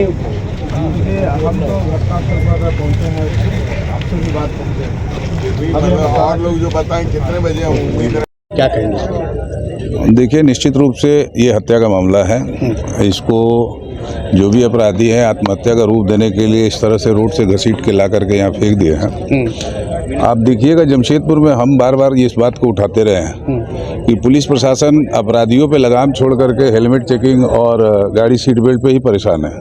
हम तो घटनास्थल पर पहुंचे हैं, आपसे भी बात करते हैं और लोग जो बताएं कितने बजे उम्मीद क्या कहेंगे? देखिए, निश्चित रूप से ये हत्या का मामला है। इसको जो भी अपराधी है आत्महत्या का रूप देने के लिए इस तरह से रोड से घसीट के ला करके यहाँ फेंक दिए हैं। आप देखिएगा, जमशेदपुर में हम बार बार इस बात को उठाते रहे हैं कि पुलिस प्रशासन अपराधियों पे लगाम छोड़ करके हेलमेट चेकिंग और गाड़ी सीट बेल्ट पे ही परेशान है,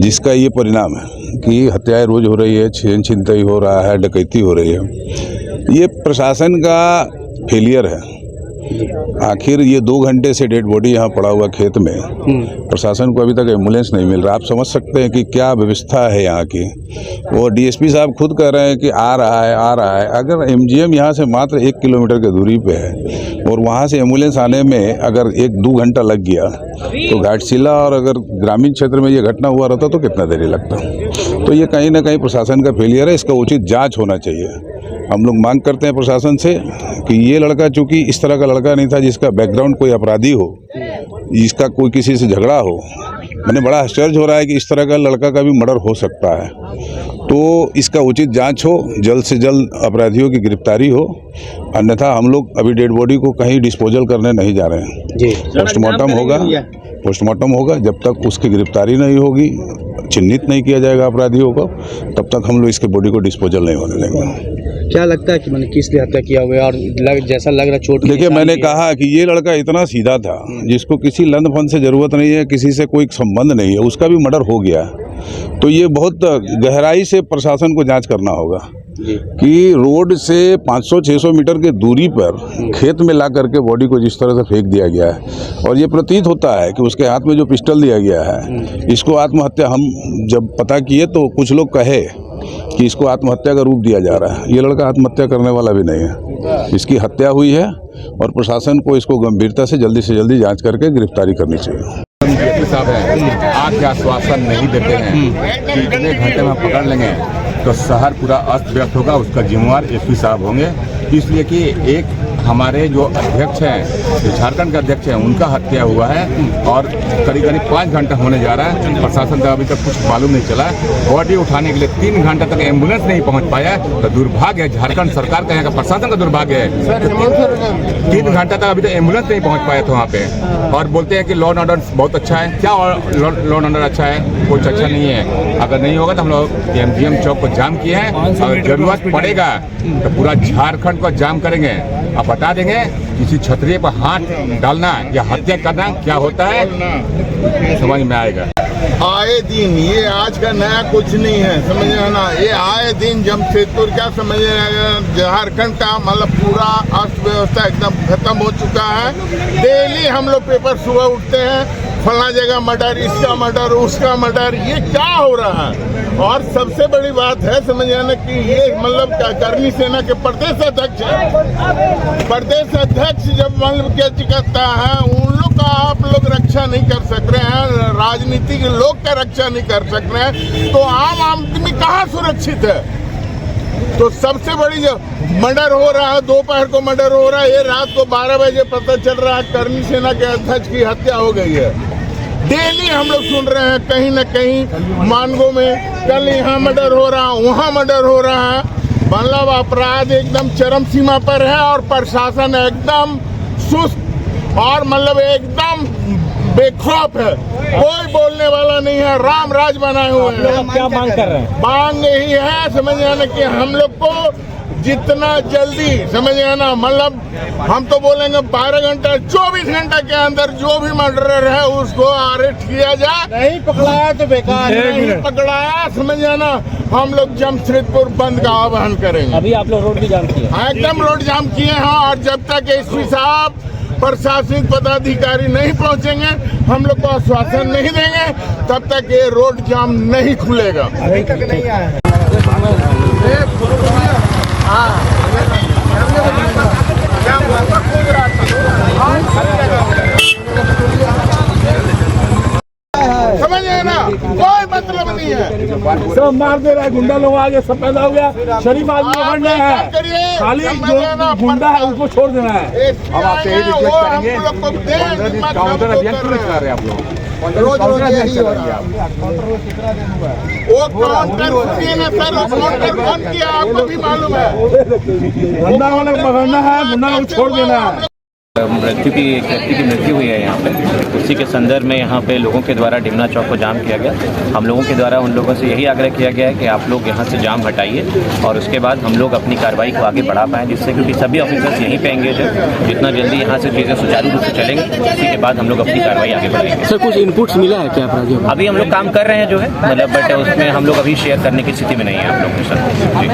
जिसका ये परिणाम है कि हत्याएं रोज हो रही है, छीन छिनतई हो रहा है, डकैती हो रही है। ये प्रशासन का फेलियर है। आखिर ये 2 घंटे से डेड बॉडी यहाँ पड़ा हुआ खेत में, प्रशासन को अभी तक एम्बुलेंस नहीं मिल रहा। आप समझ सकते हैं कि क्या व्यवस्था है यहाँ की। वो डीएसपी साहब खुद कह रहे हैं कि आ रहा है। अगर एमजीएम यहाँ से मात्र 1 किलोमीटर की दूरी पे है और वहाँ से एम्बुलेंस आने में अगर 1-2 घंटा लग गया तो घाटशिला और अगर ग्रामीण क्षेत्र में ये घटना हुआ रहता तो कितना देरी लगता। तो ये कहीं ना कहीं प्रशासन का फेलियर है। इसका उचित जाँच होना चाहिए। हम लोग मांग करते हैं प्रशासन से कि ये लड़का चूंकि इस तरह का लड़का नहीं था जिसका बैकग्राउंड कोई अपराधी हो, जिसका कोई किसी से झगड़ा हो। मैंने बड़ा आश्चर्य हो रहा है कि इस तरह का लड़का का भी मर्डर हो सकता है। तो इसका उचित जांच हो, जल्द से जल्द अपराधियों की गिरफ्तारी हो, अन्यथा हम लोग अभी डेड बॉडी को कहीं डिस्पोजल करने नहीं जा रहे हैं। पोस्टमार्टम होगा। जब तक उसकी गिरफ्तारी नहीं होगी, चिन्हित नहीं किया जाएगा अपराधियों को, तब तक हम लोग इसके बॉडी को डिस्पोजल नहीं होने देंगे। क्या लगता है कि मैंने किस लिए हत्या किया हुआ है और जैसा लग रहा चोट? देखिए, मैंने कहा कि ये लड़का इतना सीधा था जिसको किसी लंद फंद से जरूरत नहीं है, किसी से कोई संबंध नहीं है, उसका भी मर्डर हो गया। तो ये बहुत गहराई से प्रशासन को जांच करना होगा कि रोड से 500-600 मीटर की दूरी पर खेत में ला करके बॉडी को जिस तरह से फेंक दिया गया है, और ये प्रतीत होता है कि उसके हाथ में जो पिस्टल दिया गया है, इसको आत्महत्या, हम जब पता किए तो कुछ लोग कहे कि इसको आत्महत्या का रूप दिया जा रहा है। ये लड़का आत्महत्या करने वाला भी नहीं है, इसकी हत्या हुई है और प्रशासन को इसको गंभीरता से जल्दी जांच करके गिरफ्तारी करनी चाहिए। साहब है आज के आश्वासन नहीं देते हैं कि इतने घंटे में पकड़ लेंगे तो शहर पूरा अस्त व्यस्त होगा, उसका जिम्मेवार एसपी साहब होंगे। इसलिए कि एक हमारे जो अध्यक्ष हैं, जो झारखंड के अध्यक्ष हैं, उनका हत्या हुआ है और करीब 5 घंटा होने जा रहा है। प्रशासन का अभी तक कुछ मालूम नहीं चला। बॉडी उठाने के लिए 3 घंटे तक एम्बुलेंस नहीं पहुंच पाया, तो दुर्भाग्य है झारखंड सरकार का, यहाँ का प्रशासन का दुर्भाग्य है। 3 घंटा तक अभी तक एम्बुलेंस नहीं पहुंच पाया था वहाँ पे, और बोलते हैं कि लॉ एंड ऑर्डर बहुत अच्छा है। क्या लॉ एंड ऑर्डर अच्छा है? कुछ अच्छा नहीं है। अगर नहीं होगा तो हम लोग एमजीएम चौक को जाम किए हैं, अगर जरूरत पड़ेगा तो पूरा झारखंड को जाम करेंगे। आप बता देंगे किसी क्षत्रिय पर हाथ डालना या हत्या करना क्या होता है, समझ में आएगा। आए दिन, ये आज का नया कुछ नहीं है, समझे ना। ये आए दिन जमशेदपुर क्या समझे, झारखंड का मतलब पूरा अर्थव्यवस्था एकदम खत्म हो चुका है। डेली हम लोग पेपर सुबह उठते हैं, फला जगह मर्डर, इसका मर्डर, उसका मर्डर, ये क्या हो रहा है। और सबसे बड़ी बात है समझे ना कि ये मतलब करनी सेना के प्रदेश अध्यक्ष है। प्रदेश अध्यक्ष जब मतलब क्या करता है, उन लोग का आप लोग रक्षा नहीं कर सक रहे हैं, राजनीतिक लोग का रक्षा नहीं कर सक रहे हैं, तो आम आदमी कहाँ सुरक्षित है। तो सबसे बड़ी जो मर्डर हो रहा है, दोपहर को मर्डर हो रहा है, ये रात को 12 बजे पता चल रहा है करनी सेना के अध्यक्ष की हत्या हो गई है। डेली हम लोग सुन रहे हैं कहीं न कहीं मानगो में कल यहाँ मर्डर हो रहा है, वहाँ मर्डर हो रहा है। मतलब अपराध एकदम चरम सीमा पर है और प्रशासन एकदम सुस्त और मतलब एकदम बेखौफ है। कोई बोलने वाला नहीं है, राम राज बनाए हुए हैं। क्या मांग कर रहे हैं? मांग यही है समझ आना कि हम लोग को जितना जल्दी समझ आना, मतलब हम तो बोलेंगे 12 घंटा 24 घंटा के अंदर जो भी मर्डरर है उसको अरेस्ट किया जाए। नहीं पकड़ाया तो बेकार, नहीं पकड़ाया समझ आना, हम लोग जमशेदपुर बंद का आह्वान करेंगे। अभी आप लोग रोड भी जाम किए? हाँ, एकदम रोड जाम किए हैं, और जब तक एसपी साहब प्रशासनिक पदाधिकारी नहीं पहुंचेंगे, हम लोग को आश्वासन नहीं देंगे, तब तक ये रोड जाम नहीं खुलेगा। समझे ना, कोई मतलब नहीं है। सब मार दे रहा है, गुंडा लोग आगे सब पैदा हो गया। शरीफ आदमी पकड़ना है, खाली जो गुंडा है उसको छोड़ देना है। अब आपसे यही रिक्वेस्ट करेंगे, काउंटर अभियान क्यों नहीं चला रहे आप लोग? रोज यही हो रहा है। वो काउंटर उसी ने सर वो काउंटर बंद किया, आपको भी मालूम है। गुंडा वाले को पकड़ना है, गुंडा को छोड़ देना है। एक व्यक्ति की मृत्यु हुई है यहाँ पे। उसी के संदर्भ में यहाँ पे लोगों के द्वारा डिमना चौक को जाम किया गया। हम लोगों के द्वारा उन लोगों से यही आग्रह किया गया है कि आप लोग यहाँ से जाम हटाइए और उसके बाद हम लोग अपनी कार्रवाई को आगे बढ़ा पाएँ, जिससे क्योंकि सभी ऑफिसर्स यहीं पे एंगेज हैं। जितना जल्दी यहाँ से चीज़ें सुचारू रूप से चलेंगी, उसी के बाद हम लोग अपनी कार्रवाई आगे बढ़ाएंगे। सर कुछ इनपुट्स मिला है क्या अपराधियों को? अभी हम लोग काम कर रहे हैं जो है, मतलब बट उसमें हम लोग अभी शेयर करने की स्थिति में नहीं है आप लोगों के साथ। जी।